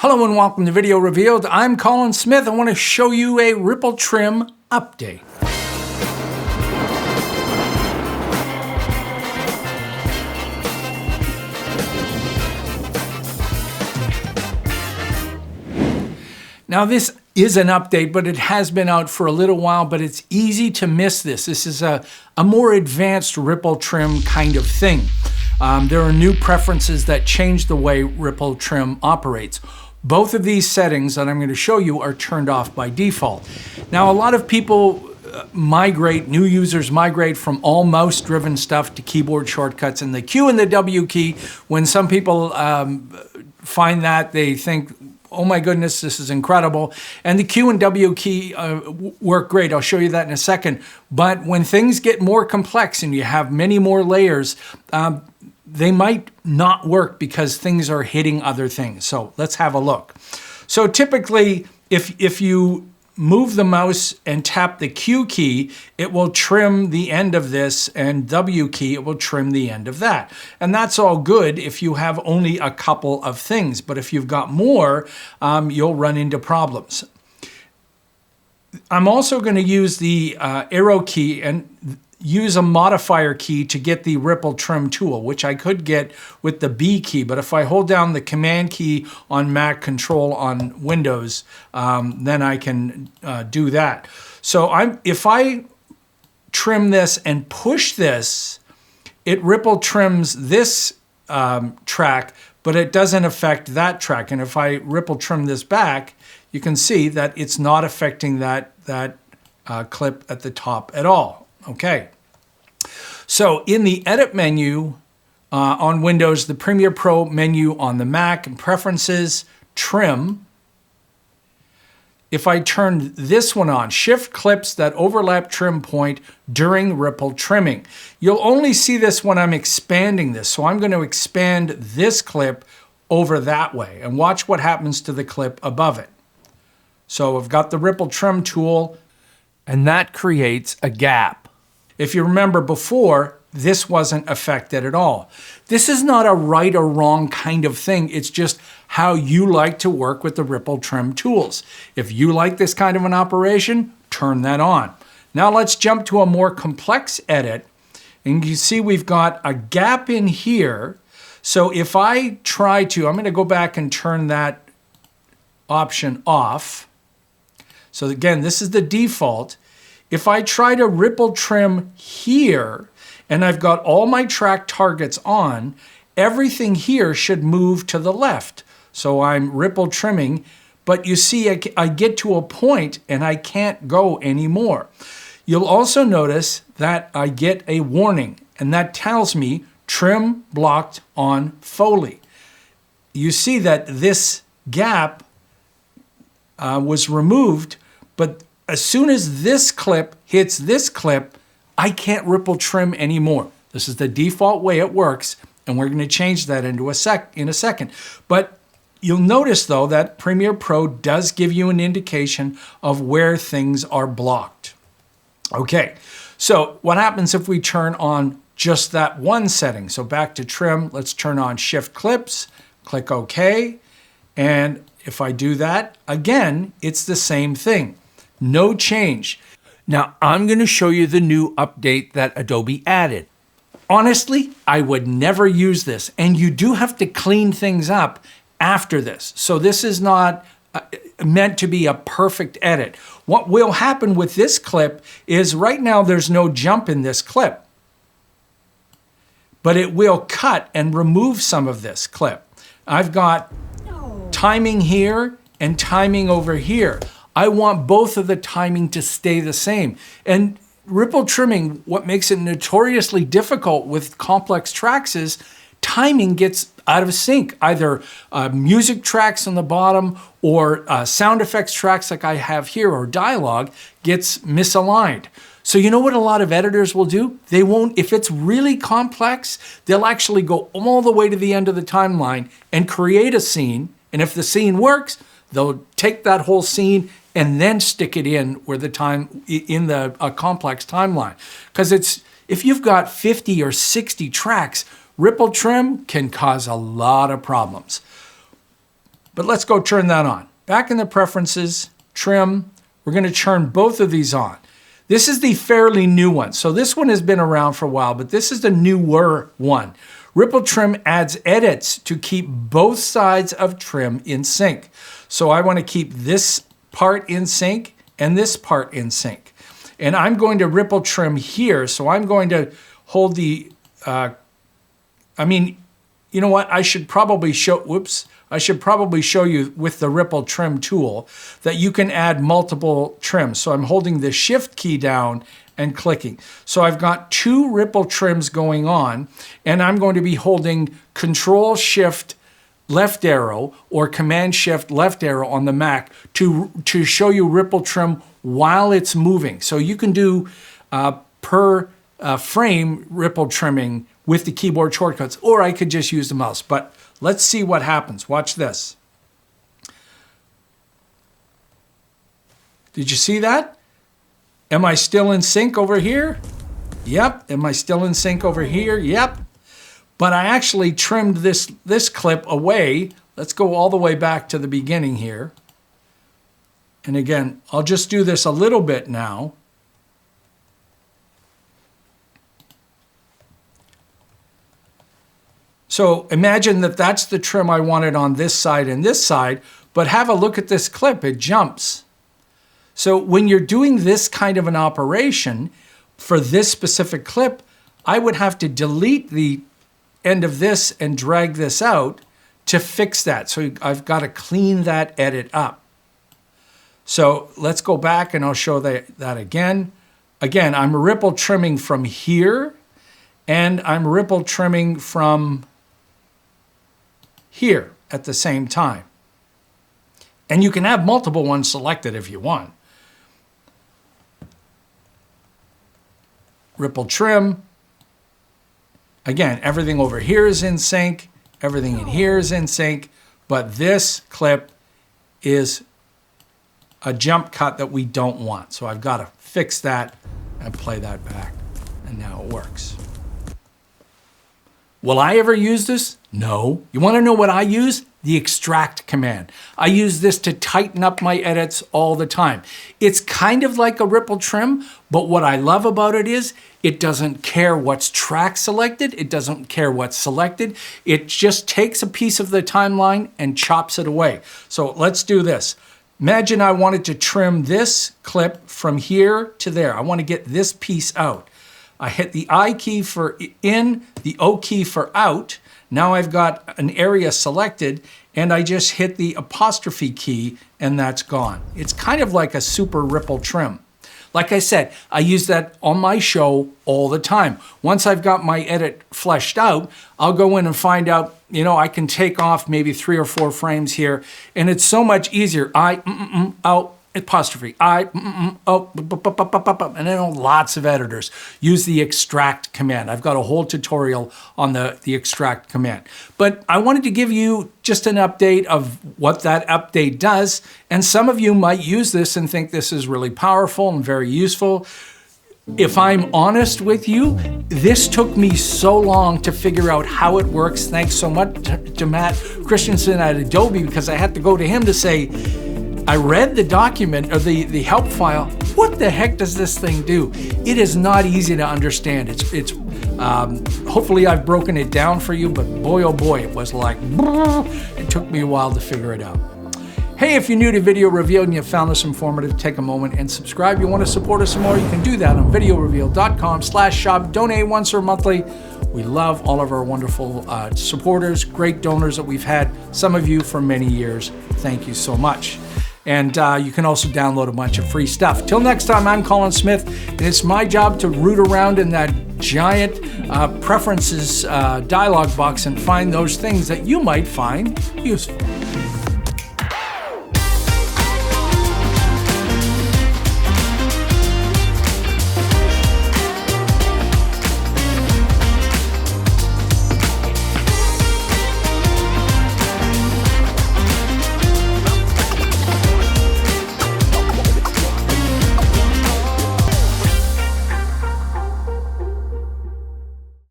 Hello and welcome to Video Revealed. I'm Colin Smith. I want to show you a ripple trim update. Now this is an update, but it has been out for a little while, but it's easy to miss this. This is a more advanced ripple trim kind of thing. There are new preferences that change the way ripple trim operates. Both of these settings that I'm going to show you are turned off by default. Now, a lot of people new users migrate from all mouse-driven stuff to keyboard shortcuts and the Q and the W key. When some people find that, they think, oh my goodness, this is incredible. And the Q and W key work great. I'll show you that in a second. But when things get more complex and you have many more layers, they might not work because things are hitting other things. So let's have a look. So typically, if you move the mouse and tap the Q key, it will trim the end of this, and W key, it will trim the end of that. And that's all good if you have only a couple of things. But if you've got more, you'll run into problems. I'm also going to use the arrow key and use a modifier key to get the ripple trim tool, which I could get with the B key. But if I hold down the command key on Mac, control on Windows, then I can do that. So if I trim this and push this, it ripple trims this track, but it doesn't affect that track. And if I ripple trim this back, you can see that it's not affecting that clip at the top at all. Okay, so in the Edit menu on Windows, the Premiere Pro menu on the Mac, and Preferences, Trim, if I turn this one on, Shift Clips that overlap trim point during ripple trimming. You'll only see this when I'm expanding this, so I'm going to expand this clip over that way, and watch what happens to the clip above it. So I've got the ripple trim tool, and that creates a gap. If you remember before, this wasn't affected at all. This is not a right or wrong kind of thing. It's just how you like to work with the ripple trim tools. If you like this kind of an operation, turn that on. Now let's jump to a more complex edit. And you see we've got a gap in here. So if I try to, I'm going to go back and turn that option off. So again, this is the default. If I try to ripple trim here, and I've got all my track targets on, everything here should move to the left. So I'm ripple trimming, but you see I get to a point and I can't go anymore. You'll also notice that I get a warning, and that tells me trim blocked on Foley. You see that this gap was removed, but as soon as this clip hits this clip, I can't ripple trim anymore. This is the default way it works, and we're going to change that in a second. But you'll notice, though, that Premiere Pro does give you an indication of where things are blocked. Okay, so what happens if we turn on just that one setting? So back to trim, let's turn on Shift Clips, click OK, and if I do that, again, it's the same thing. No change. Now, I'm going to show you the new update that Adobe added. Honestly, I would never use this, and you do have to clean things up after this. So this is not meant to be a perfect edit. What will happen with this clip is right now there's no jump in this clip, but it will cut and remove some of this clip. I've got timing here and timing over here. I want both of the timing to stay the same. And ripple trimming, what makes it notoriously difficult with complex tracks is timing gets out of sync. Either music tracks on the bottom or sound effects tracks like I have here or dialogue gets misaligned. So you know what a lot of editors will do? They won't, if it's really complex, they'll actually go all the way to the end of the timeline and create a scene. And if the scene works, they'll take that whole scene and then stick it in where the complex timeline. Because if you've got 50 or 60 tracks, ripple trim can cause a lot of problems. But let's go turn that on. Back in the preferences, trim, we're going to turn both of these on. This is the fairly new one. So this one has been around for a while, but this is the newer one. Ripple trim adds edits to keep both sides of trim in sync. So I want to keep this part in sync and this part in sync. And I'm going to ripple trim here. So I'm going to hold the, you know what? I should probably show you with the ripple trim tool that you can add multiple trims. So I'm holding the shift key down and clicking. So I've got 2 ripple trims going on, and I'm going to be holding Control Shift left arrow or Command Shift left arrow on the Mac to show you ripple trim while it's moving. So you can do per frame ripple trimming with the keyboard shortcuts, or I could just use the mouse. But let's see what happens. Watch this. Did you see that? Am I still in sync over here? Yep. Am I still in sync over here? Yep. But I actually trimmed this clip away. Let's go all the way back to the beginning here. And again, I'll just do this a little bit now. So imagine that that's the trim I wanted on this side and this side, but have a look at this clip, it jumps. So when you're doing this kind of an operation for this specific clip, I would have to delete the end of this and drag this out to fix that. So I've got to clean that edit up. So let's go back and I'll show that again. Again, I'm ripple trimming from here and I'm ripple trimming from here at the same time. And you can have multiple ones selected if you want. Ripple trim. Again, everything over here is in sync. Everything in here is in sync. But this clip is a jump cut that we don't want. So I've got to fix that and play that back. And now it works. Will I ever use this? No. You want to know what I use? The extract command. I use this to tighten up my edits all the time. It's kind of like a ripple trim, but what I love about it is it doesn't care what's track selected. It doesn't care what's selected. It just takes a piece of the timeline and chops it away. So let's do this. Imagine I wanted to trim this clip from here to there. I want to get this piece out. I hit the I key for in, the O key for out. Now I've got an area selected and I just hit the apostrophe key and that's gone. It's kind of like a super ripple trim. Like I said, I use that on my show all the time. Once I've got my edit fleshed out, I'll go in and find out, you know, I can take off maybe 3 or 4 frames here and it's so much easier. Out, apostrophe, and I know lots of editors use the extract command. I've got a whole tutorial on the extract command. But I wanted to give you just an update of what that update does. And some of you might use this and think this is really powerful and very useful. If I'm honest with you, this took me so long to figure out how it works. Thanks so much to Matt Christensen at Adobe, because I had to go to him to say, I read the document or the help file. What the heck does this thing do? It is not easy to understand. It's hopefully I've broken it down for you, but boy, oh boy, it was like, it took me a while to figure it out. Hey, if you're new to Video Revealed and you found this informative, take a moment and subscribe. You want to support us some more, you can do that on VideoRevealed.com/shop. Donate once or monthly. We love all of our wonderful supporters, great donors that we've had, some of you for many years. Thank you so much. And you can also download a bunch of free stuff. Till next time, I'm Colin Smith, and it's my job to root around in that giant preferences dialog box and find those things that you might find useful.